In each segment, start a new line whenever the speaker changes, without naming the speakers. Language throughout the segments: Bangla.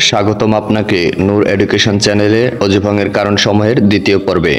স্বাগতম আপনাকে নূর এডুকেশন চ্যানেলে অজু ভঙ্গের কারণসমূহের দ্বিতীয় পর্বে।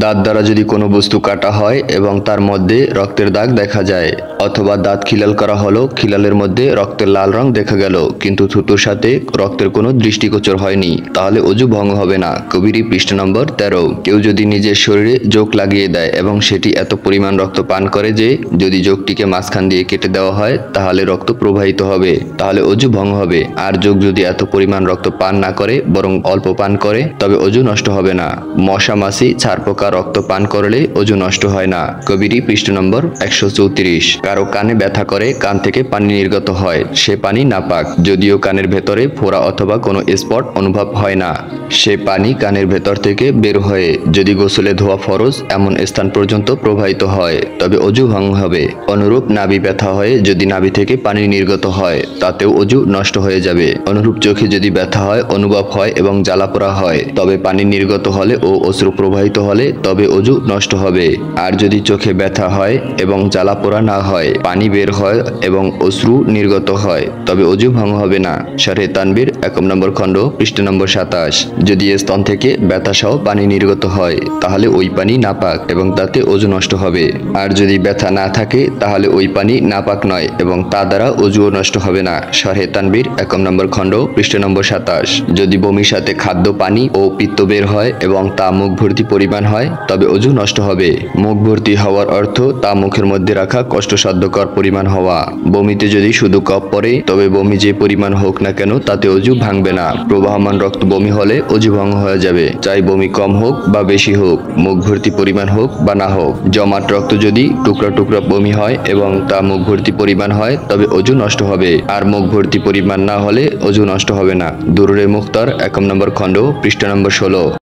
দাঁত দ্বারা যদি কোনো বস্তু কাটা হয় এবং তার মধ্যে রক্তের দাগ দেখা যায়, অথবা দাঁত খিলাল করা হলো, খিলালের মধ্যে রক্তের লাল রং দেখা গেল কিন্তু থুতুর সাথে রক্তের কোনো দৃষ্টিগোচর হয়নি, তাহলে অজু ভঙ্গ হবে না। কবিরী পৃষ্ঠা নম্বর 13। কেউ যদি নিজের শরীরে যোগ লাগিয়ে দেয় এবং সেটি এত পরিমাণ রক্ত পান করে যে যদি যোগটিকে মাঝখান দিয়ে কেটে দেওয়া হয় তাহলে রক্ত প্রবাহিত হবে, তাহলে অজু ভঙ্গ হবে। আর যোগ যদি এত পরিমাণ রক্ত পান না করে বরং অল্প পান করে তবে অজু নষ্ট হবে না। মশা মাছি ছাড় পোকা রক্ত পান করলে অজু নষ্ট হয় না। কবিরী পৃষ্ঠা নম্বর 134। কারো কানে ব্যথা করে, কান থেকে পানি নির্গত হয়, সে পানি নাপাক, যদিও কানের ভেতরে ফোড়া অথবা কোনো স্পট অনুভব হয় না। সে পানি কানের ভেতর থেকে বের হয়ে যদি গোসলে ধোয়া ফরজ এমন স্থান পর্যন্ত প্রবাহিত হয় তবে অজু ভঙ্গ হবে। অনুরূপ নাভি ব্যথা হয়ে যদি নাভি থেকে পানি নির্গত হয় তাতেও অজু নষ্ট হয়ে যাবে। অনুরূপ চোখে যদি ব্যথা হয়, অনুভব হয় এবং জ্বালাপোড়া হয় তবে পানি নির্গত হলে ও অশ্রু প্রবাহিত হলে তবে অজু নষ্ট হবে। আর যদি চোখে ব্যথা হয় এবং জ্বালাপোড়া না হয়, পানি বের হয় এবং অশ্রু নির্গত হয় তবে অজু ভঙ্গ হবে না। শারহে তানবীর 1 নম্বর খণ্ড পৃষ্ঠা নম্বর 27। যদি স্তন থেকে ব্যথা সহ পানি নির্গত হয় তাহলে ওই পানি নাপাক এবং তাতে অজু নষ্ট হবে। আর যদি ব্যথা না থাকে তাহলে ওই পানি নাপাক নয় এবং তা দ্বারা অজুও নষ্ট হবে না। শারহে তানবীর 1 নম্বর খণ্ড পৃষ্ঠা নম্বর 27। যদি বমির সাথে খাদ্য, পানি ও পিত্ত বের হয় এবং তা মুখ ভর্তি পরিমাণ হয় তবে অজু নষ্ট হবে। মুখ ভর্তি হওয়ার অর্থ তা মুখের মধ্যে রাখা কষ্টসাধ্যকর পরিমাণ হওয়া। বমিতে যদি শুধু কফ পড়ে তবে বমি যে পরিমাণ হোক না কেন তাতে অজু ভাঙবে না। প্রবাহমান রক্ত বমি হলে অজু ভঙ্গ হয়ে যাবে, চাই বমি কম হোক বা বেশি হোক, মুখ ভর্তি পরিমাণ হোক বা না হোক। জমাট রক্ত যদি টুকরা টুকরা বমি হয় এবং তা মুখ ভর্তি পরিমাণ হয় তবে অজু নষ্ট হবে, আর মুখ ভর্তি পরিমাণ না হলে অজু নষ্ট হবে না। দুরুরে মুখতার 1 নম্বর খণ্ড পৃষ্ঠা নম্বর 16।